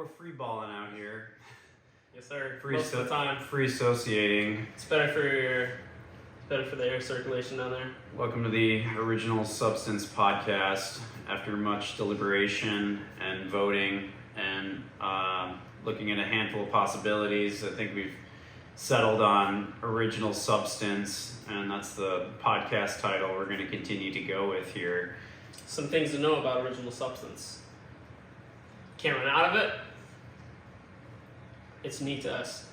free balling out here. Yes, sir. Most of the time. Free associating. It's better for the air circulation down there. Welcome to the Original Substance Podcast. After much deliberation and voting and looking at a handful of possibilities, I think we've settled on Original Substance, and that's the podcast title we're going to continue to go with here. Some things to know about Original Substance. Can't run out of it. It's neat to us.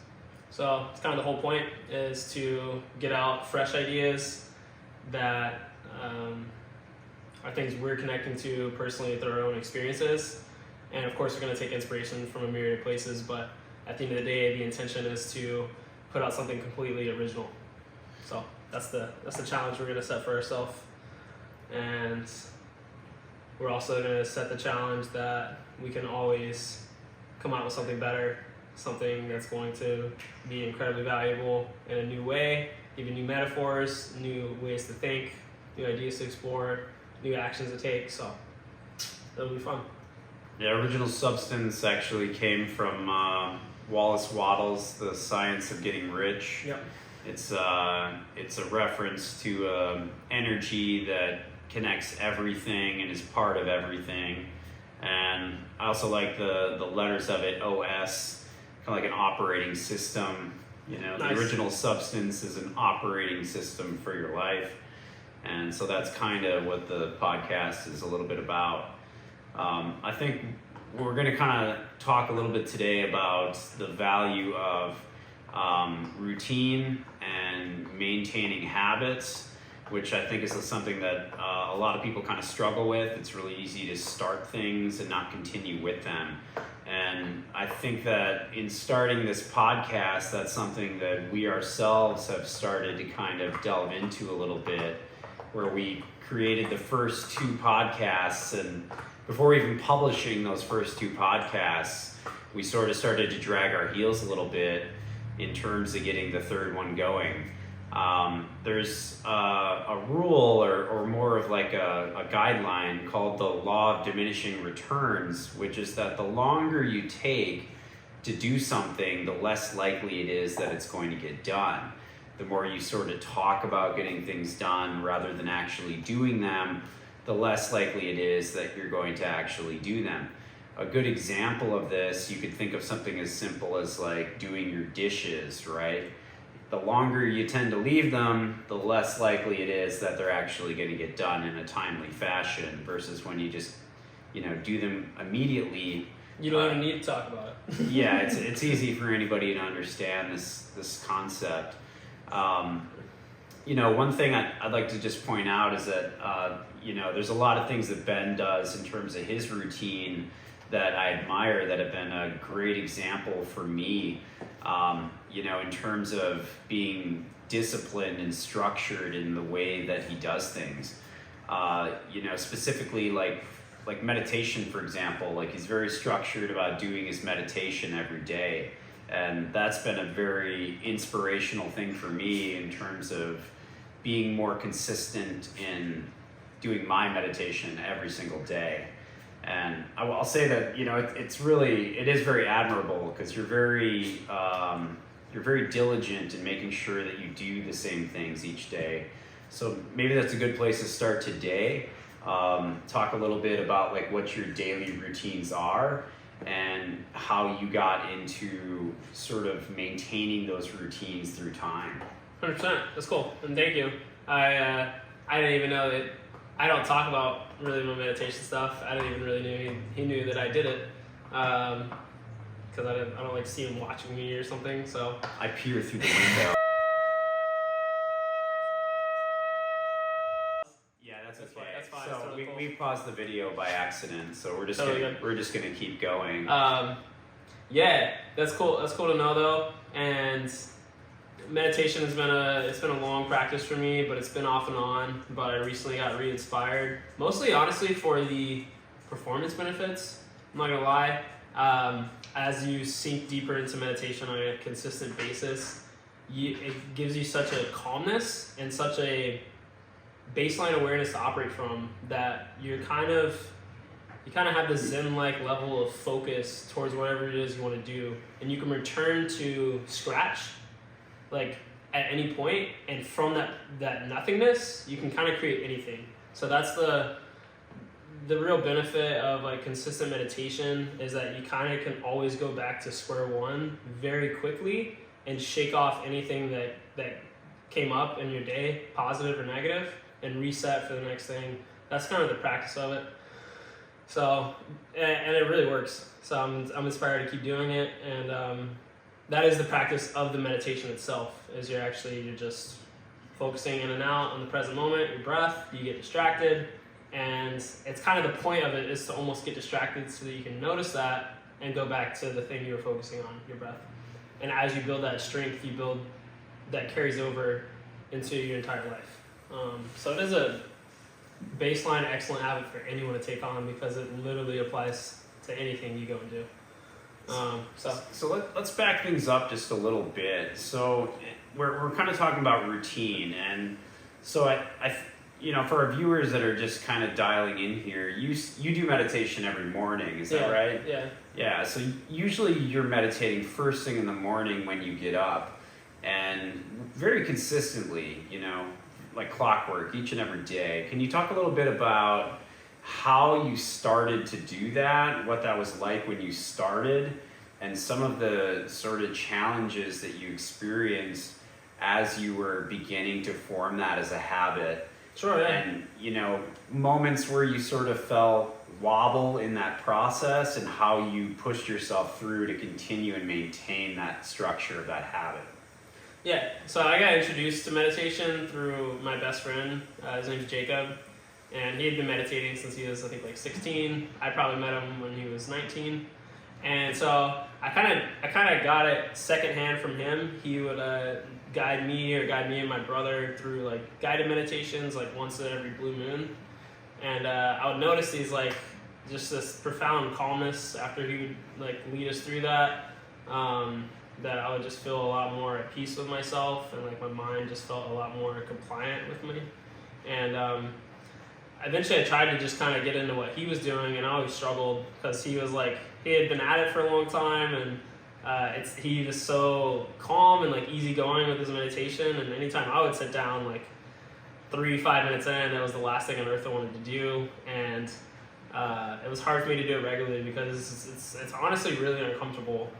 So it's kind of the whole point, is to get out fresh ideas that are things we're connecting to personally with our own experiences. And of course, we're going to take inspiration from a myriad of places, but at the end of the day, the intention is to put out something completely original. So that's the challenge we're going to set for ourselves. And we're also going to set the challenge that we can always come out with something better, something that's going to be incredibly valuable in a new way, give you new metaphors, new ways to think, new ideas to explore, new actions to take. So that'll be fun. Yeah, Original Substance actually came from Wallace Wattles' The Science of Getting Rich. Yep. It's a reference to energy that connects everything and is part of everything. And I also like the letters of it, OS, kind of like an operating system. You know, Nice. The Original Substance is an operating system for your life. And so that's kind of what the podcast is a little bit about. I think we're going to kind of talk a little bit today about the value of routine and maintaining habits, which I think is something that a lot of people kind of struggle with. It's really easy to start things and not continue with them. And I think that in starting this podcast, that's something that we ourselves have started to kind of delve into a little bit, where we created the first two podcasts, and before even publishing those first two podcasts, we sort of started to drag our heels a little bit in terms of getting the third one going. There's a rule or more of like a guideline called the law of diminishing returns, which is that the longer you take to do something, the less likely it is that it's going to get done. The more you sort of talk about getting things done rather than actually doing them, the less likely it is that you're going to actually do them. A good example of this, you could think of something as simple as like doing your dishes, right? The longer you tend to leave them, the less likely it is that they're actually going to get done in a timely fashion, versus when you just, do them immediately. You don't even need to talk about it. Yeah, it's easy for anybody to understand this concept. One thing I'd like to just point out is that, there's a lot of things that Ben does in terms of his routine that I admire, that have been a great example for me, in terms of being disciplined and structured in the way that he does things. Specifically like meditation, for example, like he's very structured about doing his meditation every day. And that's been a very inspirational thing for me in terms of being more consistent in doing my meditation every single day. And I'll say that, it is very admirable, because you're very diligent in making sure that you do the same things each day. So maybe that's a good place to start today. Talk a little bit about like what your daily routines are and how you got into sort of maintaining those routines through time. 100%. That's cool. And thank you. I didn't even know that. I don't talk about really my meditation stuff. I didn't even really know he knew that I did it, because I don't like see him watching me or something. So I peer through the window. Yeah, that's okay. That's fine. So Totally cool. we paused the video by accident, so we're just gonna keep going. Yeah, that's cool. That's cool to know though. And meditation has been a long practice for me, but it's been off and on. But I recently got re-inspired, mostly honestly for the performance benefits. I'm not gonna lie. As you sink deeper into meditation on a consistent basis, it gives you such a calmness and such a baseline awareness to operate from, that you're kind of you kind of have this Zen-like level of focus towards whatever it is you want to do, and you can return to scratch, like at any point, and from that nothingness, you can kind of create anything. So that's the real benefit of like consistent meditation, is that you kind of can always go back to square one very quickly and shake off anything that came up in your day, positive or negative, and reset for the next thing. That's kind of the practice of it. So, and it really works. So I'm inspired to keep doing it, and that is the practice of the meditation itself. Is you're just focusing in and out on the present moment, your breath. You get distracted, and it's kind of the point of it is to almost get distracted so that you can notice that and go back to the thing you were focusing on, your breath. And as you build that strength, that carries over into your entire life. So it is a baseline excellent habit for anyone to take on, because it literally applies to anything you go and do. So let's back things up just a little bit. So we're kind of talking about routine, and so I for our viewers that are just kind of dialing in here, you do meditation every morning, is that right? Yeah. Yeah. So usually you're meditating first thing in the morning when you get up, and very consistently, like clockwork, each and every day. Can you talk a little bit about how you started to do that, what that was like when you started, and some of the sort of challenges that you experienced as you were beginning to form that as a habit? Sure, yeah. And, moments where you sort of felt wobble in that process, and how you pushed yourself through to continue and maintain that structure of that habit. Yeah, so I got introduced to meditation through my best friend. His name's Jacob, and he had been meditating since he was, I think, like 16. I probably met him when he was 19. And so I kind of got it secondhand from him. He would guide me and my brother through like guided meditations, like once in every blue moon. And I would notice these like just this profound calmness after he would like lead us through that. That I would just feel a lot more at peace with myself, and like my mind just felt a lot more compliant with me. And eventually I tried to just kind of get into what he was doing, and I always struggled because he had been at it for a long time, and he was so calm and like easygoing with his meditation. And anytime I would sit down, like 3-5 minutes in, that was the last thing on earth I wanted to do. And it was hard for me to do it regularly, because it's honestly really uncomfortable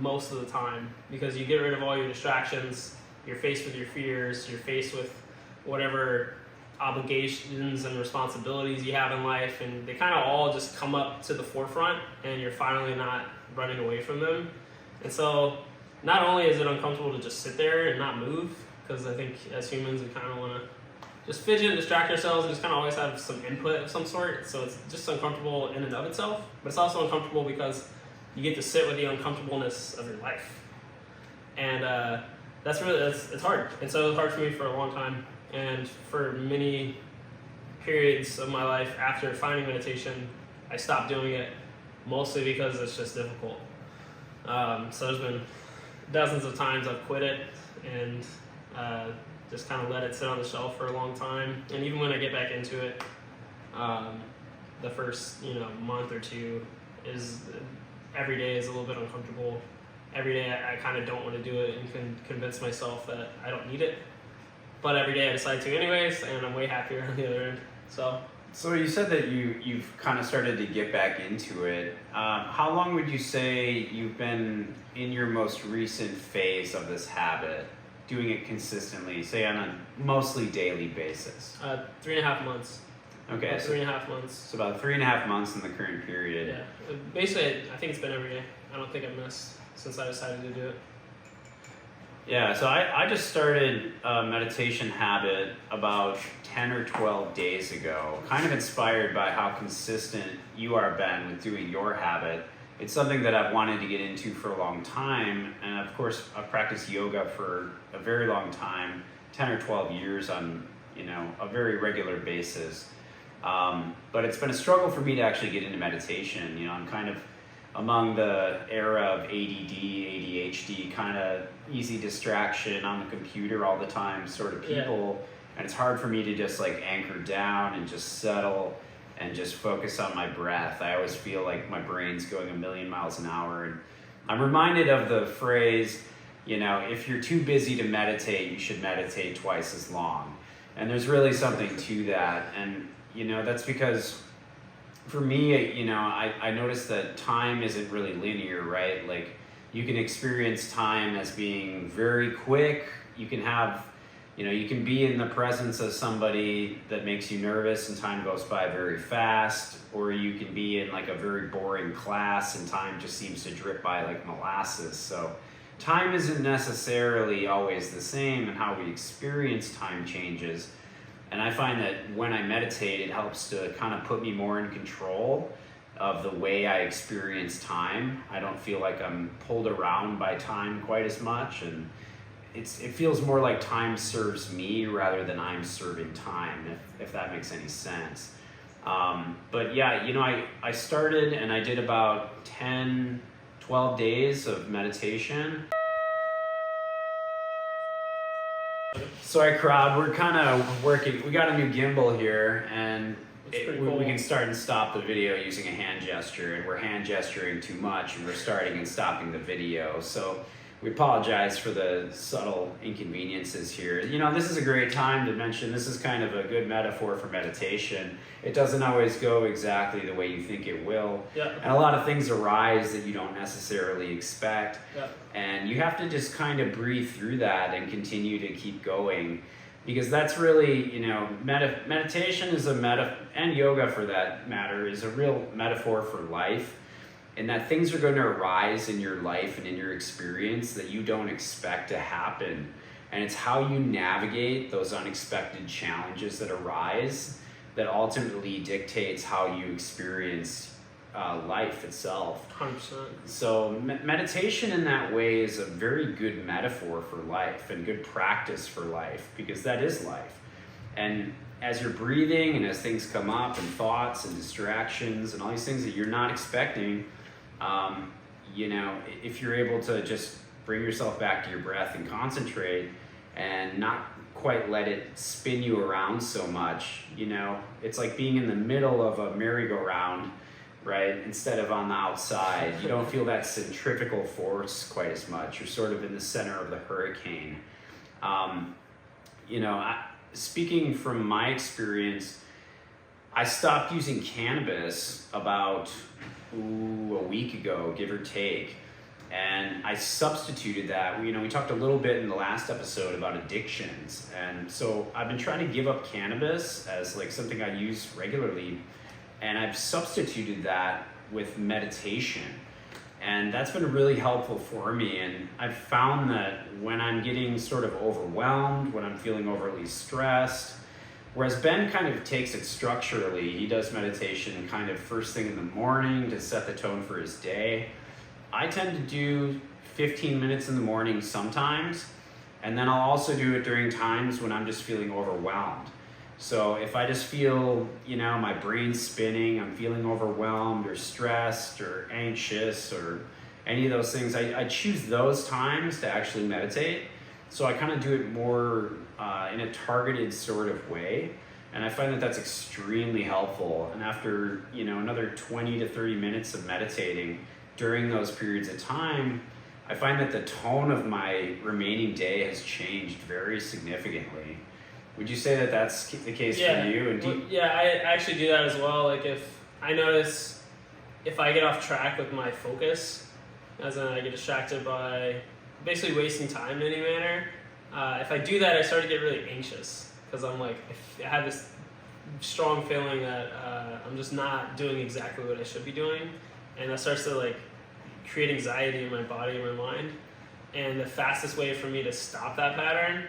most of the time, because you get rid of all your distractions, you're faced with your fears, you're faced with whatever obligations and responsibilities you have in life, and they kind of all just come up to the forefront, and you're finally not running away from them. And so not only is it uncomfortable to just sit there and not move, because I think as humans we kind of want to just fidget and distract ourselves and just kind of always have some input of some sort, so it's just uncomfortable in and of itself, but it's also uncomfortable because you get to sit with the uncomfortableness of your life. And it's hard. And so it was hard for me for a long time. And for many periods of my life after finding meditation, I stopped doing it, mostly because it's just difficult. So there's been dozens of times I've quit it and just kind of let it sit on the shelf for a long time. And even when I get back into it, the first month or two is every day is a little bit uncomfortable. Every day I kind of don't want to do it and can convince myself that I don't need it. But every day I decide to anyways, and I'm way happier on the other end. So you said that you've kind of started to get back into it. How long would you say you've been in your most recent phase of this habit, doing it consistently, say on a mostly daily basis? 3.5 months. Okay. About 3.5 months. So about 3.5 months in the current period. Yeah. Basically, I think it's been every day. I don't think I've missed since I decided to do it. Yeah, so I just started a meditation habit about 10 or 12 days ago, kind of inspired by how consistent you are, Ben, with doing your habit. It's something that I've wanted to get into for a long time, and of course I've practiced yoga for a very long time, 10 or 12 years on a very regular basis. But it's been a struggle for me to actually get into meditation. I'm kind of among the era of ADD, ADHD, kind of easy distraction on the computer all the time sort of people. Yeah. And it's hard for me to just like anchor down and just settle and just focus on my breath. I always feel like my brain's going a million miles an hour. And I'm reminded of the phrase, if you're too busy to meditate, you should meditate twice as long. And there's really something to that. And, that's because for me, I noticed that time isn't really linear, right? Like, you can experience time as being very quick. You can have, you can be in the presence of somebody that makes you nervous and time goes by very fast, or you can be in like a very boring class and time just seems to drip by like molasses. So time isn't necessarily always the same, and how we experience time changes. And I find that when I meditate, it helps to kind of put me more in control of the way I experience time. I don't feel like I'm pulled around by time quite as much, and it feels more like time serves me rather than I'm serving time, if that makes any sense. But yeah, I started and I did about 10, 12 days of meditation. Sorry, crowd, we're kind of working. We got a new gimbal here, and we can start and stop the video using a hand gesture, and we're hand gesturing too much, and we're starting and stopping the video. So we apologize for the subtle inconveniences here. This is a great time to mention, this is kind of a good metaphor for meditation. It doesn't always go exactly the way you think it will. Yeah. And a lot of things arise that you don't necessarily expect. Yeah. And you have to just kind of breathe through that and continue to keep going. Because that's really, meditation is and yoga for that matter, is a real metaphor for life. And that things are going to arise in your life and in your experience that you don't expect to happen. And it's how you navigate those unexpected challenges that arise that ultimately dictates how you experience life itself. 100%. So meditation in that way is a very good metaphor for life and good practice for life, because that is life. And as you're breathing and as things come up and thoughts and distractions and all these things that you're not expecting, if you're able to just bring yourself back to your breath and concentrate and not quite let it spin you around so much, it's like being in the middle of a merry-go-round, right? Instead of on the outside. You don't feel that centrifugal force quite as much. You're sort of in the center of the hurricane. Speaking from my experience, I stopped using cannabis about a week ago, give or take. And I substituted that. We talked a little bit in the last episode about addictions. And so I've been trying to give up cannabis as like something I use regularly. And I've substituted that with meditation. And that's been really helpful for me. And I've found that when I'm getting sort of overwhelmed, when I'm feeling overly stressed, whereas Ben kind of takes it structurally, he does meditation kind of first thing in the morning to set the tone for his day. I tend to do 15 minutes in the morning sometimes, and then I'll also do it during times when I'm just feeling overwhelmed. So if I just feel, my brain's spinning, I'm feeling overwhelmed or stressed or anxious or any of those things, I choose those times to actually meditate. So I kind of do it more in a targeted sort of way. And I find that that's extremely helpful. And after, another 20 to 30 minutes of meditating during those periods of time, I find that the tone of my remaining day has changed very significantly. Would you say that that's the case for you? And I actually do that as well. Like if I notice if I get off track with my focus, as in I get distracted by basically wasting time in any manner, if I do that, I start to get really anxious because I'm like, I have this strong feeling that I'm just not doing exactly what I should be doing, and that starts to like create anxiety in my body and my mind. And the fastest way for me to stop that pattern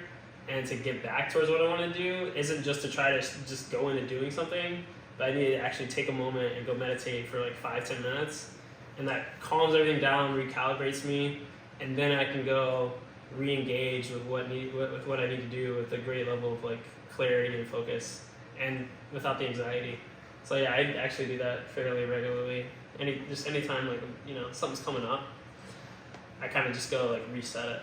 and to get back towards what I want to do isn't just to try to just go into doing something, but I need to actually take a moment and go meditate for like 5-10 minutes, and that calms everything down, recalibrates me, and then I can go re-engage with what I need to do with a great level of like clarity and focus, and without the anxiety. So yeah, I actually do that fairly regularly. Anytime like something's coming up, I kind of just go like reset it.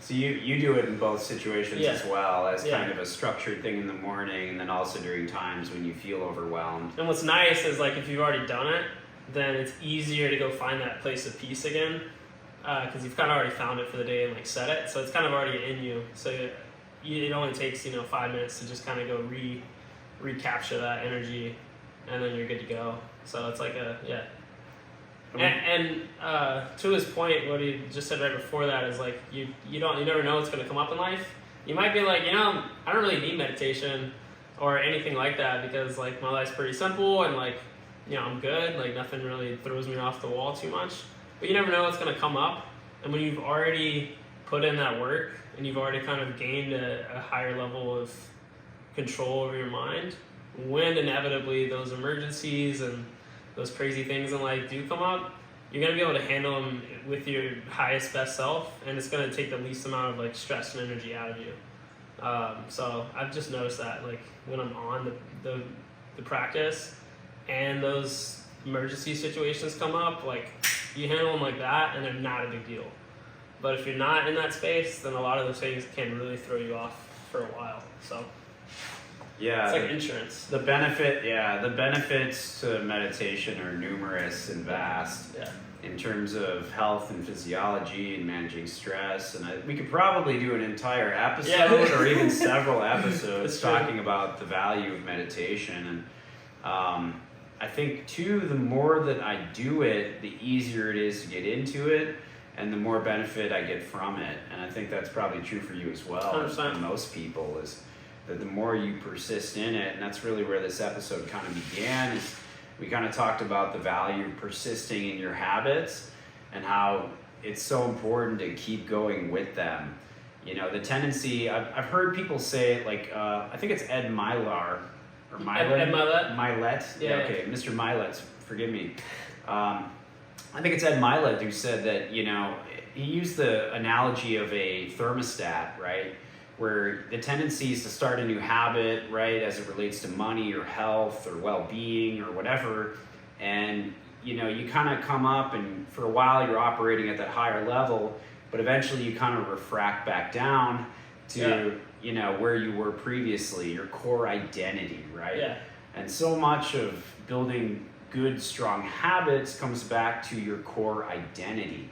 So you do it in both situations Yeah. as well, as Yeah. kind of a structured thing in the morning, and then also during times when you feel overwhelmed. And what's nice is like if you've already done it, then it's easier to go find that place of peace again, because you've kind of already found it for the day and like set it. So it's kind of already in you. So it only takes 5 minutes to just kind of go recapture that energy, and then you're good to go. So it's like And to his point, what he just said right before that is like you never know what's going to come up in life. You might be like, I don't really need meditation or anything like that because like my life's pretty simple and like I'm good. Like nothing really throws me off the wall too much. But you never know what's going to come up. And when you've already put in that work and you've already kind of gained a higher level of control over your mind, when inevitably those emergencies and those crazy things in life do come up, you're going to be able to handle them with your highest, best self, and it's going to take the least amount of like stress and energy out of you. So I've just noticed that like when I'm on the practice and those emergency situations come up, like you handle them like that and they're not a big deal. But if you're not in that space, then a lot of those things can really throw you off for a while. So Yeah, it's like insurance. the benefits to meditation are numerous and vast. Yeah. In terms of health and physiology and managing stress, and we could probably do an entire episode or even several episodes talking about the value of meditation. And I think too, the more that I do it, the easier it is to get into it, and the more benefit I get from it. And I think that's probably true for you as well, 100%. and most people, is that the more you persist in it, and that's really where this episode kind of began, is we kind of talked about the value of persisting in your habits and how it's so important to keep going with them. The tendency, I've heard people say it, like, I think it's Ed Milet, or Milet? Ed Milet? Milet? Yeah. Okay, Mr. Milet, forgive me. I think it's Ed Milet who said that, he used the analogy of a thermostat, right? Where the tendency is to start a new habit, right, as it relates to money or health or well-being or whatever, and you kind of come up, and for a while you're operating at that higher level, but eventually you kind of refract back down to where you were previously, your core identity, right? Yeah. And so much of building good, strong habits comes back to your core identity,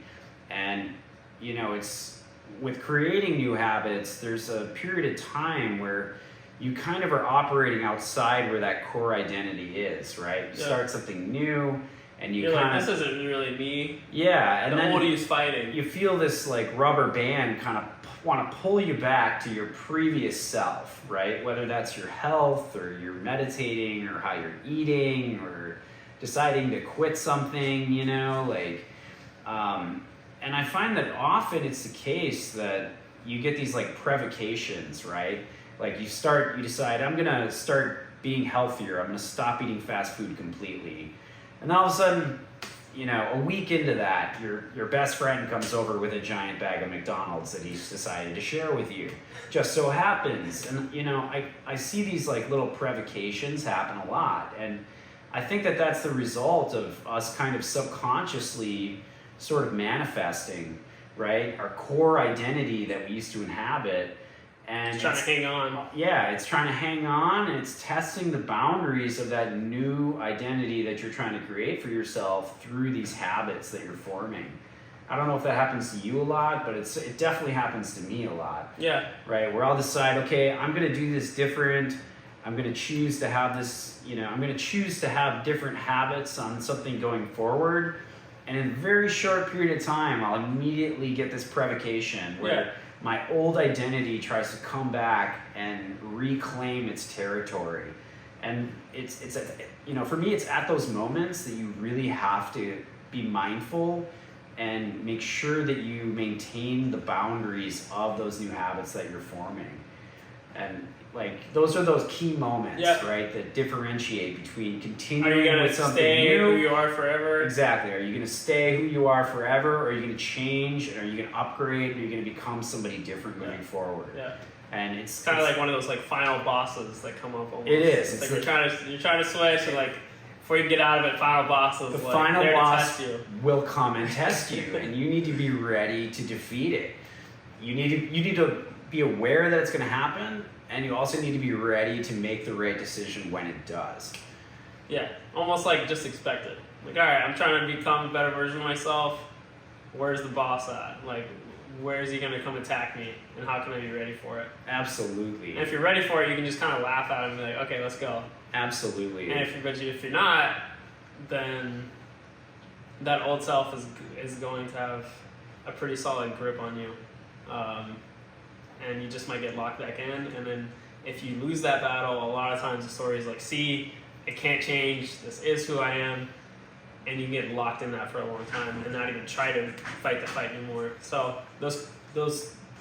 and it's with creating new habits, there's a period of time where you kind of are operating outside where that core identity is, right? You start something new, and you're kind like, this isn't really me. Yeah, and then old you's fighting. You feel this like rubber band kind of want to pull you back to your previous self, right? Whether that's your health, or you're meditating, or how you're eating, or deciding to quit something, and I find that often it's the case that you get these like provocations, right? Like you decide, I'm gonna start being healthier, I'm gonna stop eating fast food completely. And then all of a sudden, a week into that, your best friend comes over with a giant bag of McDonald's that he's decided to share with you. Just so happens. And I see these like little provocations happen a lot. And I think that that's the result of us kind of subconsciously sort of manifesting, right, our core identity that we used to inhabit, and it's trying to hang on. Yeah, it's trying to hang on, and it's testing the boundaries of that new identity that you're trying to create for yourself through these habits that you're forming. I don't know if that happens to you a lot, but it definitely happens to me a lot. Yeah. Right, where I'll decide, okay, I'm going to do this different. I'm going to choose to have this, I'm going to choose to have different habits on something going forward. And in a very short period of time, I'll immediately get this provocation where my old identity tries to come back and reclaim its territory. And it's for me, it's at those moments that you really have to be mindful and make sure that you maintain the boundaries of those new habits that you're forming. And like those are those key moments, right, that differentiate between continuing with something new. Are you going to stay who you are forever? Exactly. Are you going to stay who you are forever, or are you going to change, and are you going to upgrade, or are you going to become somebody different moving forward? Yeah. And it's kind of like one of those like final bosses that come up almost. It is. It's like you're trying to switch, and like before you get out of it, final bosses. The like, final boss will come and test you, and you need to be ready to defeat it. you need to be aware that it's going to happen, and you also need to be ready to make the right decision when it does. Yeah, almost like just expect it. Like, all right, I'm trying to become a better version of myself. Where's the boss at? Like, where is he going to come attack me, and how can I be ready for it? Absolutely. And if you're ready for it, you can just kind of laugh at him and be like, okay, let's go. Absolutely. And if you're not, then that old self is going to have a pretty solid grip on you, and you just might get locked back in. And then if you lose that battle, a lot of times the story is like, see, it can't change. This is who I am. And you can get locked in that for a long time and not even try to fight the fight anymore. So those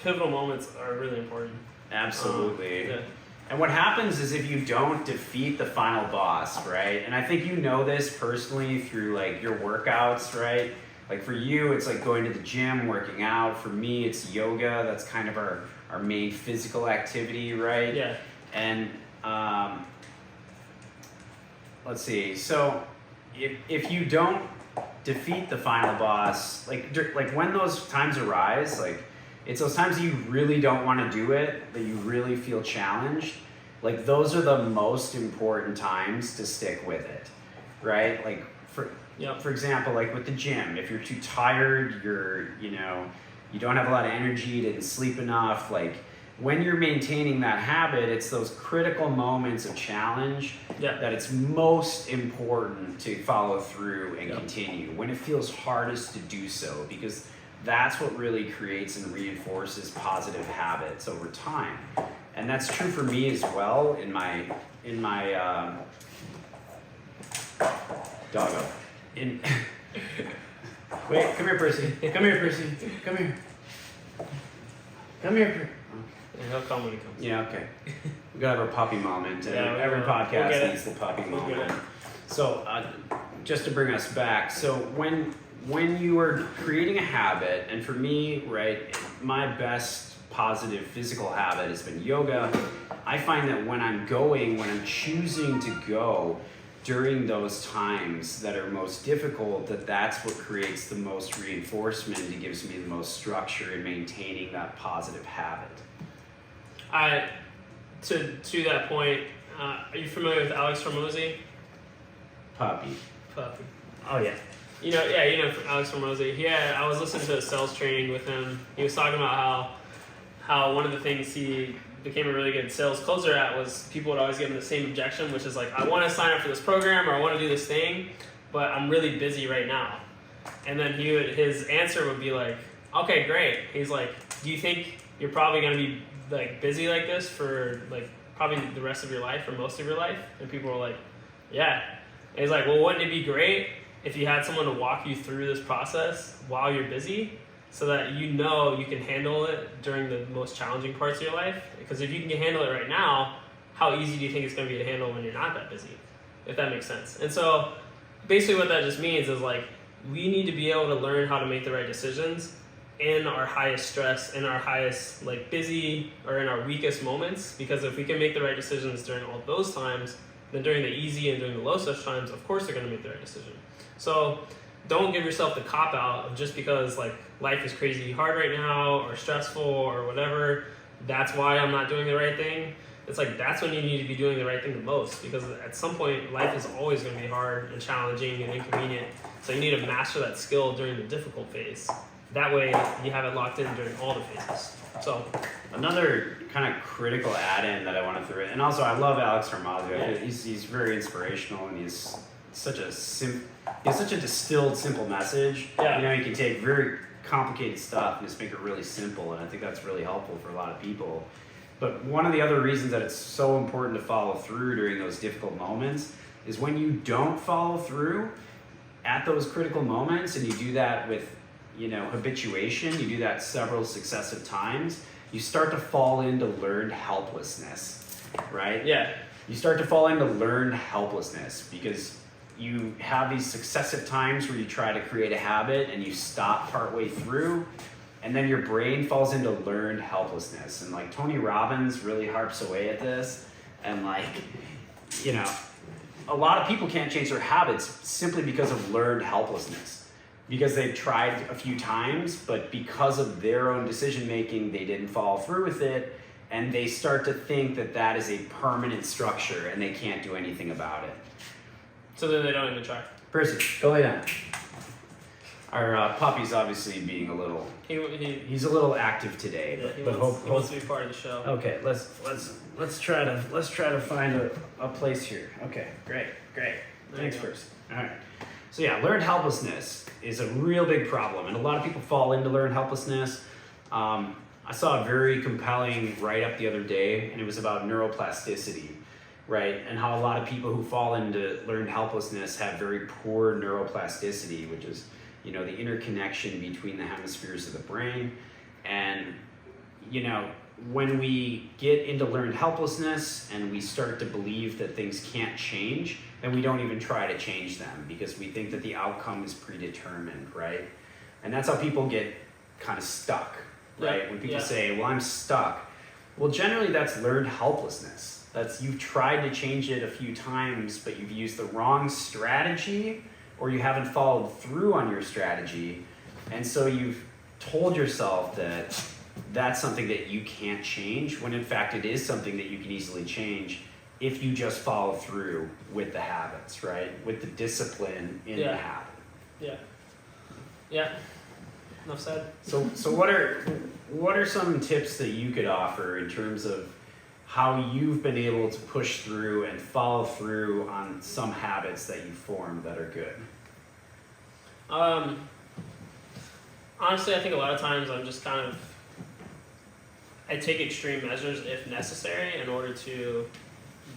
pivotal moments are really important. Absolutely. Yeah. And what happens is if you don't defeat the final boss, right? And I think you know this personally through like your workouts, right? Like for you, it's like going to the gym, working out. For me, it's yoga. That's kind of our main physical activity, right? Yeah. And let's see. So if you don't defeat the final boss, like when those times arise, like it's those times that you really don't want to do it, that you really feel challenged. Like those are the most important times to stick with it, right? Like for example, like with the gym, if you're too tired, you don't have a lot of energy, you didn't sleep enough, like when you're maintaining that habit, it's those critical moments of challenge that it's most important to follow through and continue when it feels hardest to do so, because that's what really creates and reinforces positive habits over time. And that's true for me as well in my doggo. Wait, come here, Percy. Come here, Percy. Come here. Come here, Percy. Yeah, he'll come when he comes. Yeah, okay. We gotta have our puppy moment. Yeah, Every podcast we'll needs the puppy We'll get moment. it. So, just to bring us back, so when you are creating a habit, and for me, right, my best positive physical habit has been yoga. I find that when I'm choosing to go during those times that are most difficult, that's what creates the most reinforcement and gives me the most structure in maintaining that positive habit. To that point, are you familiar with Alex Hormozi? Puppy. Oh yeah. You know Alex Hormozi. I was listening to a sales training with him. He was talking about how one of the things he became a really good sales closer at was people would always give him the same objection, which is like, I want to sign up for this program or I want to do this thing, but I'm really busy right now. And then his answer would be like, okay, great. He's like, do you think you're probably going to be like busy like this for like probably the rest of your life or most of your life? And people were like, yeah. And he's like, well, wouldn't it be great if you had someone to walk you through this process while you're busy, so that you can handle it during the most challenging parts of your life? Because if you can handle it right now, how easy do you think it's going to be to handle when you're not that busy? If that makes sense. And so basically what that just means is like, we need to be able to learn how to make the right decisions in our highest stress, in our highest like busy, or in our weakest moments. Because if we can make the right decisions during all those times, then during the easy and during the low stress times, of course they're going to make the right decision. So don't give yourself the cop out of just because like life is crazy hard right now or stressful or whatever, that's why I'm not doing the right thing. It's like that's when you need to be doing the right thing the most, because at some point life is always going to be hard and challenging and inconvenient. So you need to master that skill during the difficult phase. That way you have it locked in during all the phases. So another kind of critical add-in that I want to throw in, and also I love Alex Hormozi. Yeah. He's very inspirational, and he's such a distilled, simple message. Yeah. You can take very complicated stuff and just make it really simple, and I think that's really helpful for a lot of people. But one of the other reasons that it's so important to follow through during those difficult moments is when you don't follow through at those critical moments, and you do that with habituation, you do that several successive times, you start to fall into learned helplessness, right? yeah, You start to fall into learned helplessness because you have these successive times where you try to create a habit and you stop partway through, and then your brain falls into learned helplessness. And like Tony Robbins really harps away at this, and a lot of people can't change their habits simply because of learned helplessness. because they've tried a few times, but because of their own decision making, they didn't follow through with it, and they start to think that that is a permanent structure and they can't do anything about it. So then they don't even try. Percy, go lay down. Our puppy's obviously being a little. He's a little active today, he but wants to be part of the show. Okay, let's try to find a place here. Okay, great. Thanks, Percy. All right. So yeah, learned helplessness is a real big problem, and a lot of people fall into learned helplessness. I saw a very compelling write-up the other day, and it was about neuroplasticity, right? And how a lot of people who fall into learned helplessness have very poor neuroplasticity, which is, you know, the interconnection between the hemispheres of the brain. And, you know, when we get into learned helplessness and we start to believe that things can't change, then we don't even try to change them because we think that the outcome is predetermined, right? And that's how people get kind of stuck, right? When people say, well, I'm stuck. Well, generally that's learned helplessness. That's you've tried to change it a few times, but you've used the wrong strategy, or you haven't followed through on your strategy, and so you've told yourself that that's something that you can't change, when in fact it is something that you can easily change if you just follow through with the habits, right? With the discipline in the habit. Yeah. Enough said. So what are some tips that you could offer in terms of how you've been able to push through and follow through on some habits that you formed that are good? Honestly, I think a lot of times I'm just I take extreme measures if necessary in order to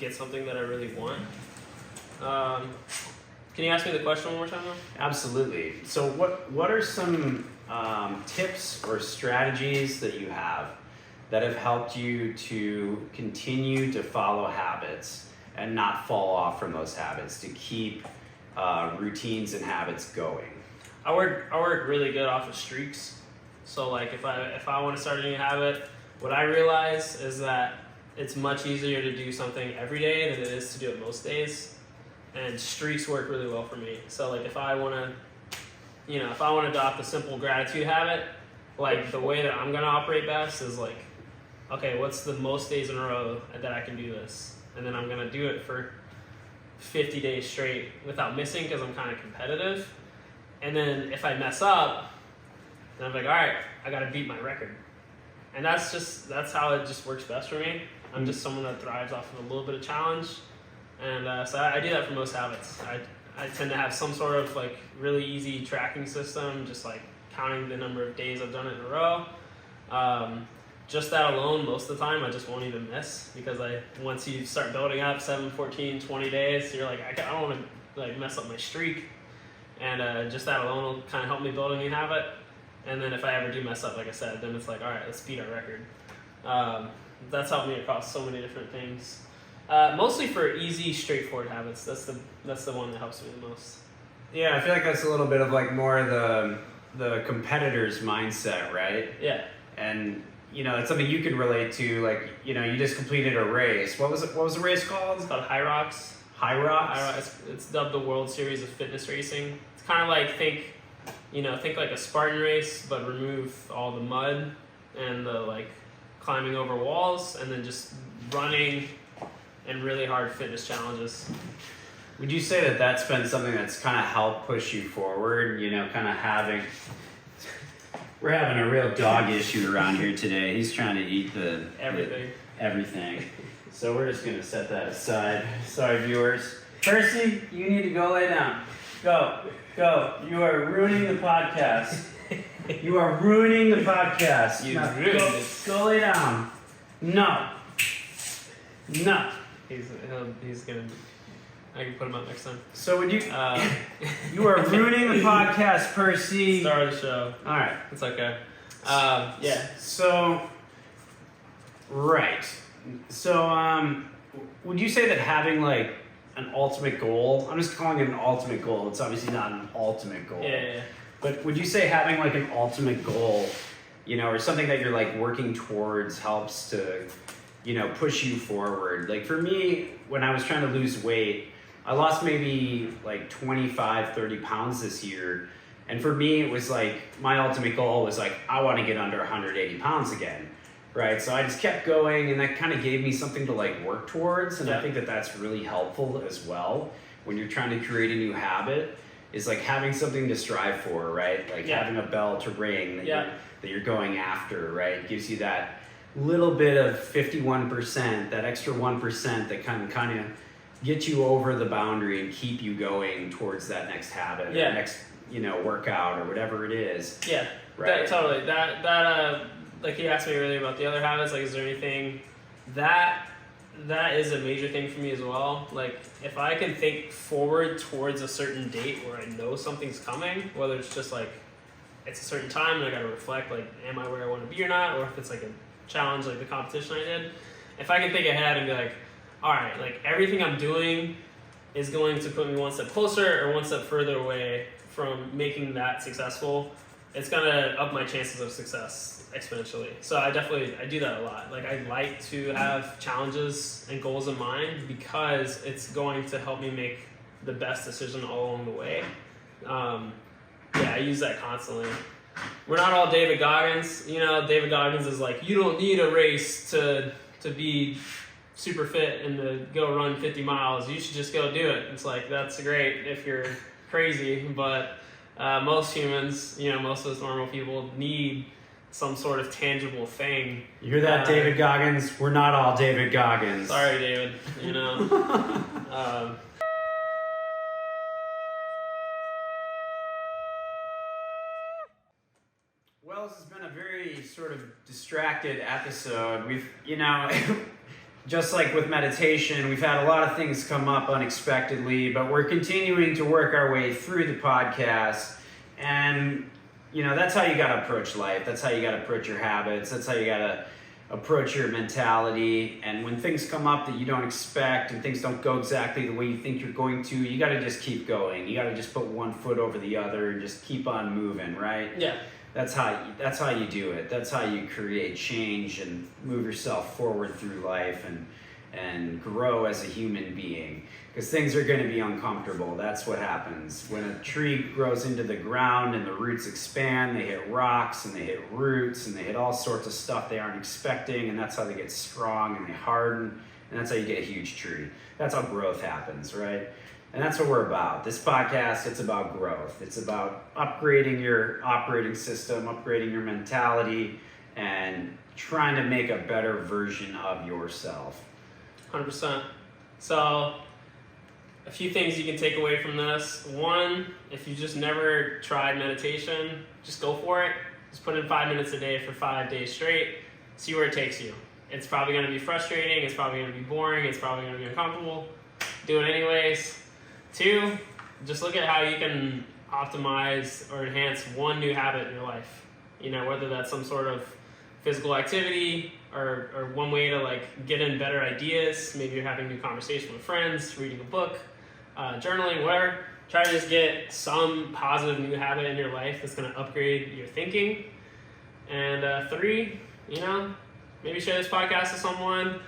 get something that I really want. Can you ask me the question one more time though? Absolutely. So what are some tips or strategies that you have that have helped you to continue to follow habits and not fall off from those habits, to keep routines and habits going? I work really good off of streaks. So like if I want to start a new habit, what I realize is that it's much easier to do something every day than it is to do it most days. And streaks work really well for me. So like if I want to adopt a simple gratitude habit, like the way that I'm going to operate best is like, okay, what's the most days in a row that I can do this? And then I'm going to do it for 50 days straight without missing, because I'm kind of competitive. And then if I mess up, then I'm like, all right, I got to beat my record. And that's how it just works best for me. I'm just someone that thrives off of a little bit of challenge. And so I do that for most habits. I tend to have some sort of like really easy tracking system, just like counting the number of days I've done it in a row. Just that alone, most of the time, I just won't even miss, because once you start building up 7, 14, 20 days, you're like, I don't want to like mess up my streak. And just that alone will kind of help me build a new habit. And then if I ever do mess up, like I said, then it's like, all right, let's beat our record. That's helped me across so many different things. Mostly for easy, straightforward habits. That's the one that helps me the most. Yeah, I feel like that's a little bit of like more the competitor's mindset, right? Yeah. And you know, it's something you can relate to. Like, you know, you just completed a race. What was the race called? It's called High Rocks. High Rocks. It's dubbed the World Series of Fitness Racing. It's kind of like think like a Spartan race, but remove all the mud and the like climbing over walls, and then just running and really hard fitness challenges. Would you say that that's been something that's kind of helped push you forward? You know, kind of we're having a real dog issue around here today. He's trying to eat everything. So we're just gonna set that aside. Sorry, viewers. Percy, you need to go lay down. Go. You are ruining the podcast. You are ruining the podcast. You ruined it. Go lay down. No. He's gonna. I can put him up next time. So would you? You are ruining the podcast, Percy. Star of the show. All right. It's okay. Yeah. So. Right. So would you say that having like an ultimate goal? I'm just calling it an ultimate goal. It's obviously not an ultimate goal. Yeah. But would you say having like an ultimate goal, you know, or something that you're like working towards helps to, you know, push you forward? Like for me, when I was trying to lose weight, I lost maybe like 25, 30 pounds this year. And for me, it was like, my ultimate goal was like, I want to get under 180 pounds again, right? So I just kept going, and that kind of gave me something to like work towards. And I think that that's really helpful as well when you're trying to create a new habit, is like having something to strive for, right? Like having a bell to ring that you're going after, right? It gives you that little bit of 51%, that extra 1% that kind of get you over the boundary and keep you going towards that next habit, or next, workout, or whatever it is. Yeah, right. Totally. That like you asked me earlier about the other habits. Like, is there anything that is a major thing for me as well? Like, if I can think forward towards a certain date where I know something's coming, whether it's just like it's a certain time and I got to reflect, like, am I where I want to be or not, or if it's like a challenge like the competition I did, if I can think ahead and be like, all right, like everything I'm doing is going to put me one step closer or one step further away from making that successful, it's gonna up my chances of success exponentially. So I do that a lot. Like, I like to have challenges and goals in mind because it's going to help me make the best decision all along the way. I use that constantly. We're not all David Goggins. David Goggins is like, you don't need a race to be super fit and to go run 50 miles. You should just go do it. It's like, that's great if you're crazy, but most humans, most of us normal people need some sort of tangible thing. You hear that, David Goggins? We're not all David Goggins. Sorry, David. Well, this has been a very sort of distracted episode. We've, just like with meditation, we've had a lot of things come up unexpectedly, but we're continuing to work our way through the podcast. And, that's how you got to approach life. That's how you got to approach your habits. That's how you got to approach your mentality. And when things come up that you don't expect and things don't go exactly the way you think you're going to, you got to just keep going. You got to just put one foot over the other and just keep on moving, right? Yeah. That's how you do it. That's how you create change and move yourself forward through life and grow as a human being. Because things are going to be uncomfortable. That's what happens. When a tree grows into the ground and the roots expand, they hit rocks and they hit roots and they hit all sorts of stuff they aren't expecting, and that's how they get strong and they harden, and that's how you get a huge tree. That's how growth happens, right? And that's what we're about. This podcast, it's about growth. It's about upgrading your operating system, upgrading your mentality, and trying to make a better version of yourself. 100%. So, a few things you can take away from this. One, if you just never tried meditation, just go for it. Just put in 5 minutes a day for 5 days straight. See where it takes you. It's probably going to be frustrating. It's probably going to be boring. It's probably going to be uncomfortable. Do it anyways. 2, just look at how you can optimize or enhance one new habit in your life. Whether that's some sort of physical activity or one way to like get in better ideas. Maybe you're having a new conversation with friends, reading a book, journaling, whatever. Try to just get some positive new habit in your life that's going to upgrade your thinking. And 3, maybe share this podcast with someone.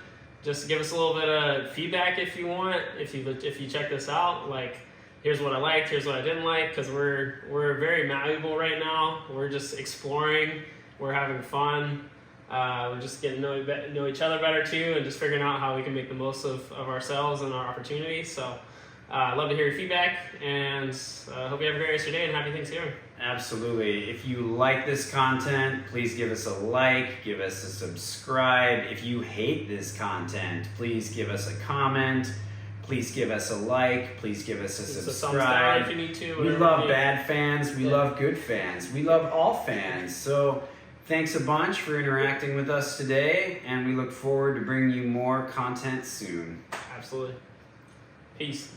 Just give us a little bit of feedback if you want. If you check this out, like, here's what I liked, here's what I didn't like, because we're very malleable right now. We're just exploring. We're having fun. We're just getting to know each other better too, and just figuring out how we can make the most of ourselves and our opportunities. So I'd love to hear your feedback, and hope you have a great rest of your day and happy Thanksgiving. Absolutely. If you like this content, please give us a like, give us a subscribe. If you hate this content, please give us a comment. Please give us a like. Please give us a subscribe. If you need to. We love bad fans. We love good fans. We love all fans. So thanks a bunch for interacting with us today, and we look forward to bringing you more content soon. Absolutely. Peace.